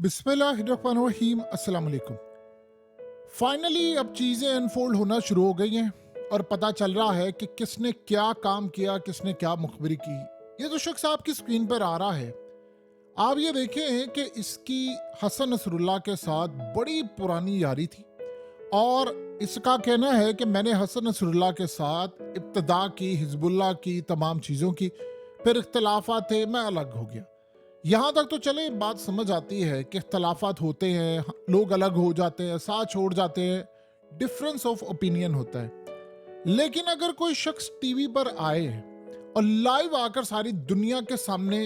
बिस्मिल्लाहिर्रहमानिर्रहीम अस्सलाम वालेकुम। फाइनली अब चीज़ें अनफोल्ड होना शुरू हो गई हैं और पता चल रहा है कि किसने क्या काम किया, किसने क्या मुखबिरी की। ये जो शख्स आपकी स्क्रीन पर आ रहा है, आप ये देखें कि इसकी हसन नसरुल्लाह के साथ बड़ी पुरानी यारी थी और इसका कहना है कि मैंने हसन नसरुल्लाह के साथ इब्तदा की, हिजबुल्लाह की, तमाम चीज़ों की, फिर इख्तलाफात थे, मैं अलग हो गया। यहाँ तक तो चले बात समझ आती है कि इख्तलाफात होते हैं, लोग अलग हो जाते हैं, साथ छोड़ जाते हैं, डिफरेंस ऑफ ओपिनियन होता है। लेकिन अगर कोई शख्स टीवी पर आए और लाइव आकर सारी दुनिया के सामने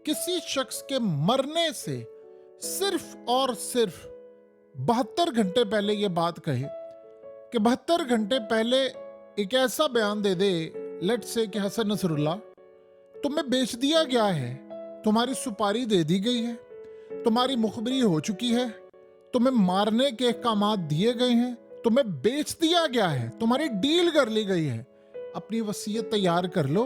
किसी शख्स के मरने से सिर्फ और सिर्फ 72 घंटे पहले ये बात कहे कि 72 घंटे पहले एक ऐसा बयान दे दे, लेट्स से कि हसन नसरुल्लाह, तुम्हें बेच दिया गया है, तुम्हारी सुपारी दे दी गई है, तुम्हारी मुखबरी हो चुकी है, तुम्हें मारने के अहकामात दिए गए हैं, तुम्हें बेच दिया गया है, तुम्हारी डील कर ली गई है, अपनी वसीयत तैयार कर लो,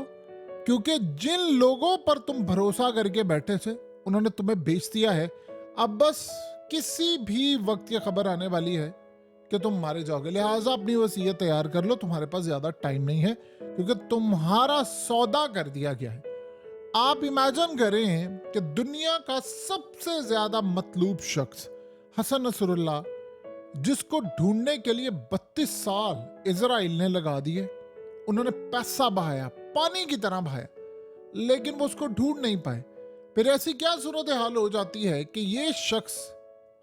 क्योंकि जिन लोगों पर तुम भरोसा करके बैठे थे उन्होंने तुम्हें बेच दिया है। अब बस किसी भी वक्त ये खबर आने वाली है कि तुम मारे जाओगे, लिहाजा अपनी वसीयत तैयार कर लो, तुम्हारे पास ज्यादा टाइम नहीं है क्योंकि तुम्हारा सौदा कर दिया गया है। आप इमेजिन करें कि दुनिया का सबसे ज्यादा मतलूब शख्स हसन नसरुल्लाह, जिसको ढूंढने के लिए 32 साल इजराइल ने लगा दिए, उन्होंने पैसा बहाया, पानी की तरह बहाया, लेकिन वो उसको ढूंढ नहीं पाए। फिर ऐसी क्या सूरत हाल हो जाती है कि ये शख्स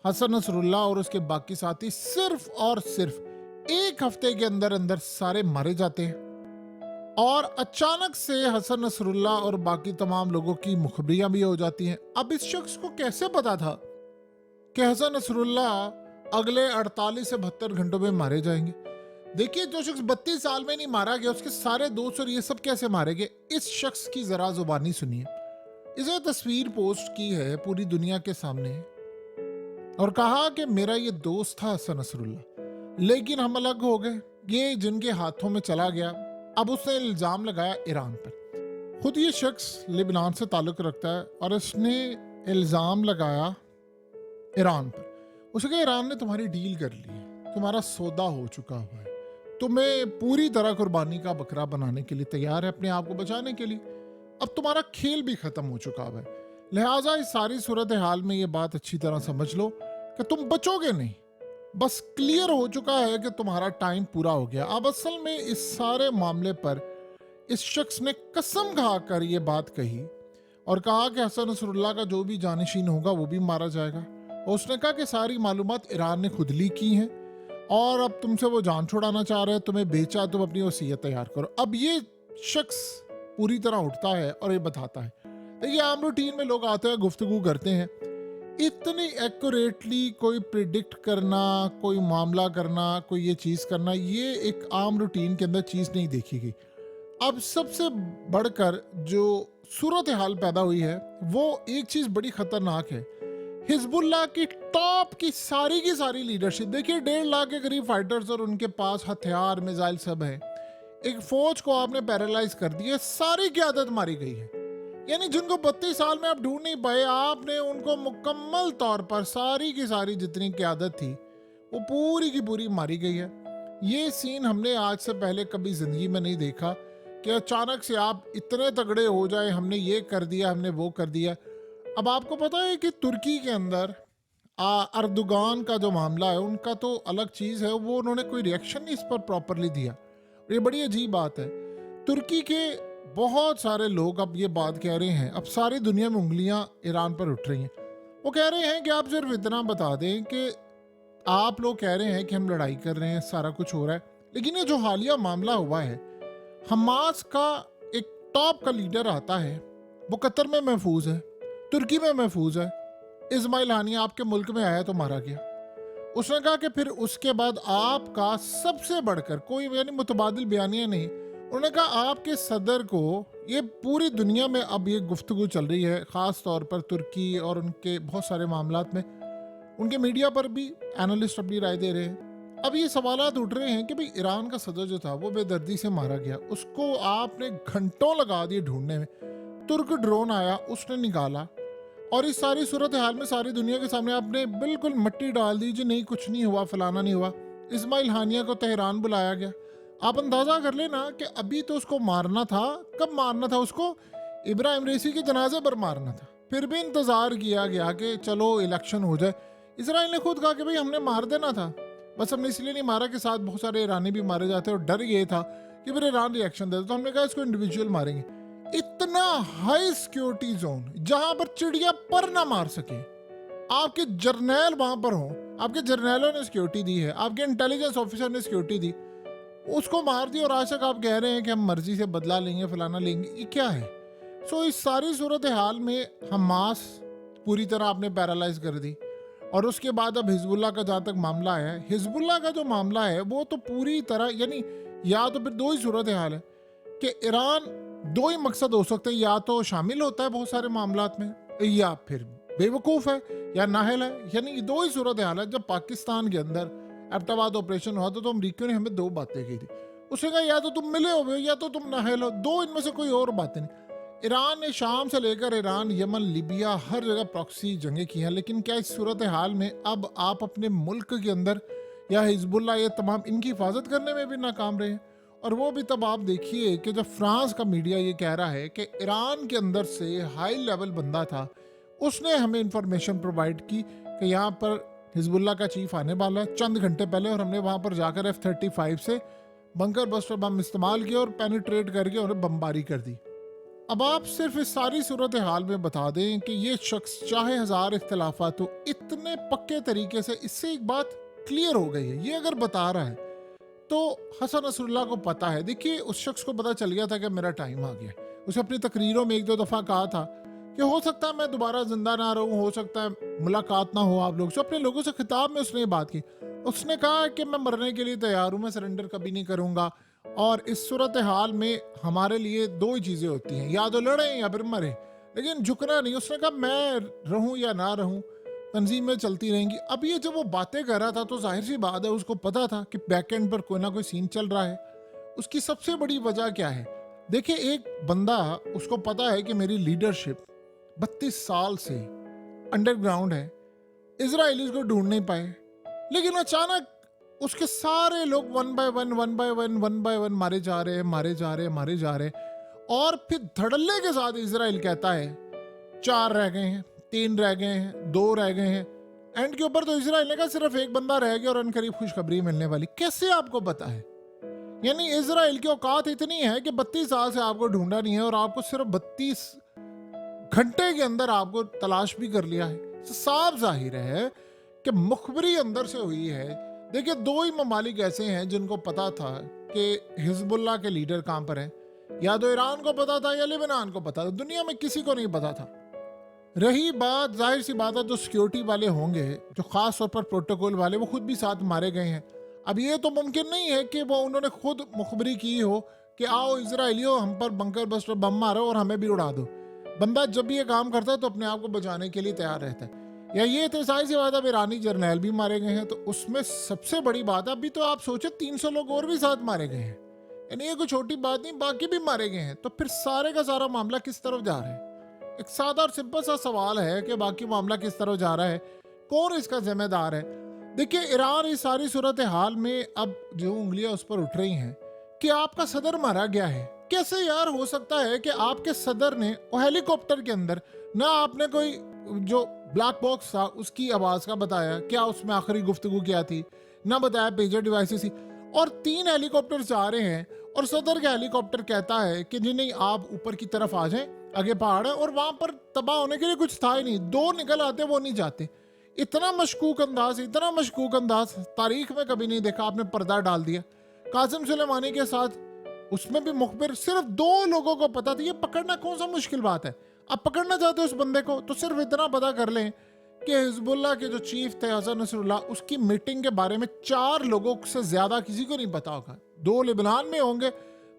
हसन नसरुल्लाह और उसके बाकी साथी सिर्फ और सिर्फ एक हफ्ते के अंदर अंदर सारे मारे जाते हैं और अचानक से हसन नसरुल्लाह और बाकी तमाम लोगों की मुखबरियां भी हो जाती हैं। अब इस शख्स को कैसे पता था कि हसन नसरुल्लाह अगले 48 से 72 घंटों में मारे जाएंगे? देखिए, जो शख्स 32 साल में नहीं मारा गया, उसके सारे दोस्त और ये सब कैसे मारे गए, इस शख्स की जरा जुबानी सुनिए। इसे तस्वीर पोस्ट की है पूरी दुनिया के सामने और कहा कि मेरा ये दोस्त था हसन नसरुल्लाह, लेकिन हम अलग हो गए, ये जिनके हाथों में चला गया। अब उसने इल्जाम लगाया ईरान पर। खुद ये शख्स लेबनान से ताल्लुक रखता है और इसने इल्जाम लगाया ईरान पर। उसे कहा ईरान ने तुम्हारी डील कर ली है, तुम्हारा सौदा हो चुका हुआ है, तुम्हें पूरी तरह कुर्बानी का बकरा बनाने के लिए तैयार है अपने आप को बचाने के लिए, अब तुम्हारा खेल भी खत्म हो चुका हुआ है। लिहाजा इस सारी सूरत हाल में ये बात अच्छी तरह समझ लो कि तुम बचोगे नहीं, बस क्लियर हो चुका है कि तुम्हारा टाइम पूरा हो गया। अब असल में इस सारे मामले पर इस शख्स ने कसम खाकर ये बात कही और कहा कि हसन नसरुल्लाह का जो भी जानशीन होगा वो भी मारा जाएगा। और उसने कहा कि सारी मालूमात ईरान ने खुद ली की हैं और अब तुमसे वो जान छुड़ाना चाह रहे हैं, तुम्हें बेचा, तुम अपनी वसीयत तैयार करो। अब ये शख्स पूरी तरह उठता है और ये बताता है। देखिए, आम रूटीन में लोग आते हैं, गुफ्तगू करते हैं, इतनी एक्यूरेटली कोई प्रिडिक्ट करना, कोई मामला करना, कोई ये चीज़ करना, ये एक आम रूटीन के अंदर चीज़ नहीं देखी गई। अब सबसे बढ़कर जो सूरत हाल पैदा हुई है वो एक चीज़ बड़ी ख़तरनाक है। हिजबुल्लाह की टॉप की सारी लीडरशिप, देखिए 1.5 लाख के करीब फाइटर्स और उनके पास हथियार, मिसाइल सब है। एक फौज को आपने पैरालाइज कर दिया, सारी क़यादत मारी गई है। यानी जिनको 32 साल में आप ढूंढ नहीं पाए, आपने उनको मुकम्मल तौर पर सारी की सारी जितनी क़यादत थी वो पूरी की पूरी मारी गई है। ये सीन हमने आज से पहले कभी ज़िंदगी में नहीं देखा कि अचानक से आप इतने तगड़े हो जाए, हमने ये कर दिया, हमने वो कर दिया। अब आपको पता है कि तुर्की के अंदर अर्दोगान का जो मामला है उनका तो अलग चीज़ है, वो उन्होंने कोई रिएक्शन नहीं इस पर प्रॉपरली दिया। ये बड़ी अजीब बात है। तुर्की के बहुत सारे लोग अब ये बात कह रहे हैं, अब सारी दुनिया में उंगलियां ईरान पर उठ रही हैं। वो कह रहे हैं कि आप सिर्फ इतना बता दें कि आप लोग कह रहे हैं कि हम लड़ाई कर रहे हैं, सारा कुछ हो रहा है, लेकिन ये जो हालिया मामला हुआ है, हमास का एक टॉप का लीडर आता है, वो कतर में महफूज है, तुर्की में महफूज है, इस्माइल हानिया आपके मुल्क में आया तो मारा गया। उसने कहा कि फिर उसके बाद आपका सबसे बढ़कर कोई, यानी मुतबादिल बयानियां नहीं, उन्होंने कहा आपके सदर को, ये पूरी दुनिया में अब ये गुफ्तगू चल रही है, ख़ास तौर पर तुर्की और उनके बहुत सारे मामलात में, उनके मीडिया पर भी एनालिस्ट अपनी राय दे रहे हैं। अब ये सवालात उठ रहे हैं कि भाई ईरान का सदर जो था वो बेदर्दी से मारा गया, उसको आपने घंटों लगा दिए ढूंढने में, तुर्क ड्रोन आया, उसने निकाला, और इस सारी सूरत हाल में सारी दुनिया के सामने आपने बिल्कुल मिट्टी डाल दी जी, नहीं कुछ नहीं हुआ, फलाना नहीं हुआ। इस्माइल हानिया को तेहरान बुलाया गया। आप अंदाजा कर लेना कि अभी तो उसको मारना था। कब मारना था उसको? इब्राहिम रेसी के जनाजे पर मारना था। फिर भी इंतजार किया गया कि चलो इलेक्शन हो जाए। इसराइल ने खुद कहा कि भाई हमने मार देना था, बस हमने इसलिए नहीं मारा कि साथ बहुत सारे ईरानी भी मारे जाते और डर ये था कि फिर ईरान रिएक्शन दे, तो हमने कहा इसको इंडिविजुअल मारेंगे। इतना हाई सिक्योरिटी जोन जहां पर चिड़िया पर ना मार सके, आपके जर्नैल वहां पर हो, आपके जर्नैलों ने सिक्योरिटी दी है, आपके इंटेलिजेंस ऑफिसर ने सिक्योरिटी दी, उसको मार दी और आज तक आप कह रहे हैं कि हम मर्जी से बदला लेंगे, फलाना लेंगे। ये क्या है? सो इस सारी सूरत हाल में हमास पूरी तरह आपने पैरालाइज कर दी। और उसके बाद अब हिजबुल्लाह का जहाँ तक मामला है, हिजबुल्लाह का जो मामला है वो तो पूरी तरह, यानी या तो फिर दो ही सूरत हाल है कि ईरान, दो ही मकसद हो सकते हैं, या तो शामिल होता है बहुत सारे मामलात में, या फिर बेवकूफ़ है या नाहल है। यानी ये दो ही सूरत हाल है। जब पाकिस्तान के अंदर एबटाबाद ऑपरेशन हुआ तो अमरीकियों ने हमें दो बातें की थी। उसने कहा या तो तुम मिले हो या तो तुम नाहल हो, दो इनमें से कोई और बातें नहीं। ईरान ने शाम से लेकर ईरान, यमन, लीबिया, हर जगह प्रॉक्सी जंगें की हैं। लेकिन क्या इस सूरत हाल में अब आप अपने मुल्क के अंदर या हिजबुल्लाह, ये तमाम इनकी हिफाजत करने में भी नाकाम रहे हैं? और वो भी तब आप देखिए कि जब फ्रांस का मीडिया ये कह रहा है कि ईरान के अंदर से हाई लेवल बंदा था, उसने हमें इंफॉर्मेशन प्रोवाइड की कि यहाँ पर हिजबुल्लाह का चीफ आने वाला है चंद घंटे पहले, और हमने वहाँ पर जाकर F-35 से बंकर बस्टर बम इस्तेमाल किया और पेनिट्रेट करके उन्हें बमबारी कर दी। अब आप सिर्फ इस सारी सूरत हाल में बता दें कि ये शख्स चाहे हजार इख्तलाफात हो, इतने पक्के तरीके से, इससे एक बात क्लियर हो गई है, ये अगर बता रहा है तो हसन नसरुल्लाह को पता है। देखिए उस शख्स को पता चल गया था कि मेरा टाइम आ गया। उसे अपनी तकरीरों में एक दो दफ़ा कहा था कि हो सकता है मैं दोबारा जिंदा ना रहूं, हो सकता है मुलाकात ना हो आप लोग से। अपने लोगों से खिताब में उसने ये बात की। उसने कहा कि मैं मरने के लिए तैयार हूं, मैं सरेंडर कभी नहीं करूंगा। और इस सूरत हाल में हमारे लिए दो ही चीज़ें होती हैं, या तो लड़ें या फिर मरें, लेकिन झुकना नहीं। उसने कहा मैं रहूं या ना रहूं, तंजीमें चलती रहेंगी। अब ये जब वो बातें कर रहा था तो जाहिर सी बात है उसको पता था कि बैक एंड पर कोई ना कोई सीन चल रहा है। उसकी सबसे बड़ी वजह क्या है? देखिए एक बंदा, उसको पता है कि मेरी लीडरशिप 32 साल से अंडरग्राउंड है, इजराइलीज को ढूंढ नहीं पाए, लेकिन अचानक उसके सारे लोग वन बाय वन मारे जा रहे हैं, मारे जा रहे हैं। और फिर धड़ल्ले के साथ इजराइल कहता है 4 रह गए हैं, 3 रह गए हैं, 2 रह गए हैं। एंड के ऊपर तो इजराइल ने कहा सिर्फ एक बंदा रह गया और अनकरीब खुशखबरी मिलने वाली। कैसे आपको पता है? यानी इजराइल की औकात इतनी है कि 32 साल से आपको ढूंढा नहीं है और आपको सिर्फ 32 घंटे के अंदर आपको तलाश भी कर लिया है। साफ जाहिर है कि मुखबरी अंदर से हुई है। देखिए दो ही ममालिक ऐसे हैं जिनको पता था कि हिजबुल्लाह के लीडर कहां पर हैं, या तो ईरान को पता था या लेबनान को पता था, दुनिया में किसी को नहीं पता था। रही बात, जाहिर सी बात है जो सिक्योरिटी वाले होंगे, जो खास तौर पर प्रोटोकॉल वाले, वो खुद भी साथ मारे गए हैं। अब ये तो मुमकिन नहीं है कि वो उन्होंने खुद मुखबरी की हो कि आओ इजराइलियों हम पर बंकर बस्टर बम मारो और हमें भी उड़ा दो। बंदा जब भी ये काम करता है तो अपने आप को बचाने के लिए तैयार रहता है। या ये तो जाहिर सी बात है ईरानी जर्नैल भी मारे गए हैं, तो उसमें सबसे बड़ी बात है अभी तो आप सोचे 300 लोग और भी साथ मारे गए हैं, यानी ये कोई छोटी बात नहीं, बाकी भी मारे गए हैं। तो फिर सारे का सारा मामला किस तरफ जा रहा है? एक सादा और सिंपल सा सवाल है कि बाकी मामला किस तरफ जा रहा है, कौन इसका जिम्मेदार है? देखिए ईरान इस सारी सूरत हाल में अब जो उंगलियां उस पर उठ रही हैं कि आपका सदर मारा गया है। कैसे यार हो सकता है कि आपके सदर ने हेलीकॉप्टर के अंदर, ना आपने कोई जो ब्लैक बॉक्स था उसकी आवाज का बताया, क्या उसमें आखिरी गुफ्तगू क्या थी, ना बताया पेजर डिवाइसेस थी, और 3 हेलीकॉप्टर जा रहे हैं और सदर का हेलीकॉप्टर कहता है कि जी नहीं आप ऊपर की तरफ आ जाएं, आगे पहाड़ है, और वहां पर तबाह होने के लिए कुछ था ही नहीं, 2 निकल आते वो नहीं जाते। इतना मशकूक अंदाज तारीख में कभी नहीं देखा। आपने पर्दा डाल दिया कासिम सुलेमानी के साथ, उसमें भी मुखबिर सिर्फ 2 लोगों को पता था। ये पकड़ना कौन सा मुश्किल बात है? आप पकड़ना चाहते हो उस बंदे को तो सिर्फ इतना पता कर लें कि हिजबुल्लाह के जो चीफ थे हसन नसरुल्लाह, उसकी मीटिंग के बारे में 4 लोगों से ज्यादा किसी को नहीं पता होगा। 2 लेबनान में होंगे,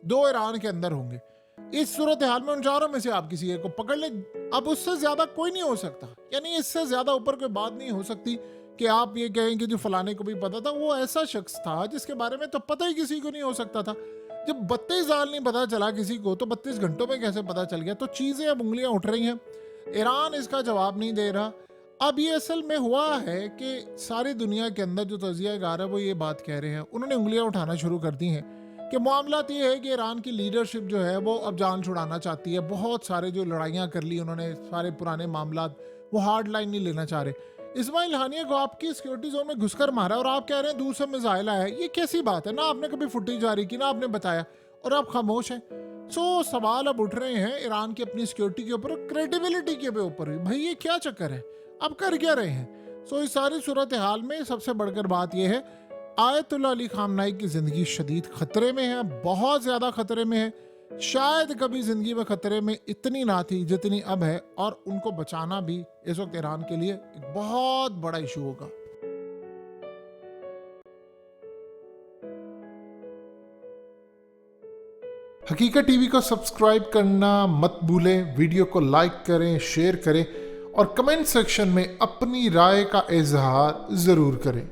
2 ईरान के अंदर होंगे। इस सूरत हाल में उन 4 में से आप किसी एक को पकड़ ले, अब उससे ज्यादा कोई नहीं हो सकता। यानी इससे ज्यादा ऊपर कोई बात नहीं हो सकती कि आप ये कहें कि जो फलाने को भी पता था, वो ऐसा शख्स था जिसके बारे में तो पता ही किसी को नहीं हो सकता था। जब 32 साल नहीं पता चला किसी को, तो 32 घंटों में कैसे पता चल गया? तो चीजें अब उंगलियां उठ रही हैं। ईरान इसका जवाब नहीं दे रहा। अब ये असल में हुआ है कि सारी दुनिया के अंदर जो तजियागार है वो ये बात कह रहे हैं, उन्होंने उंगलियां उठाना शुरू कर दी हैं कि मामला तो ये है कि ईरान की लीडरशिप जो है वो अब जान छुड़ाना चाहती है। बहुत सारे जो लड़ाइयाँ कर ली उन्होंने, सारे पुराने मामला, वो हार्ड लाइन नहीं लेना चाह रहे। इस्माइल हानिया को आपकी सिक्योरिटी जोन में घुसकर मारा और आप कह रहे हैं दूर से मिसाइल आया है। ये कैसी बात है? ना आपने कभी फुटेज जारी की, ना आपने बताया, और आप खामोश हैं। सो सवाल अब उठ रहे हैं ईरान की अपनी सिक्योरिटी के ऊपर, क्रेडिबिलिटी के ऊपर भी। भाई ये क्या चक्कर है, अब कर क्या रहे हैं? सो इस सारी सूरत हाल में सबसे बढ़कर बात यह है, आयतुल्लाह अली खामनाई की ज़िंदगी शदीद ख़तरे में है, बहुत ज़्यादा ख़तरे में है। शायद कभी ज़िंदगी में ख़तरे में इतनी ना थी जितनी अब है, और उनको बचाना भी इस वक्त ईरान के लिए एक बहुत बड़ा इशू होगा। हकीकत टीवी को सब्सक्राइब करना मत भूलें, वीडियो को लाइक करें, शेयर करें और कमेंट सेक्शन में अपनी राय का इजहार ज़रूर करें।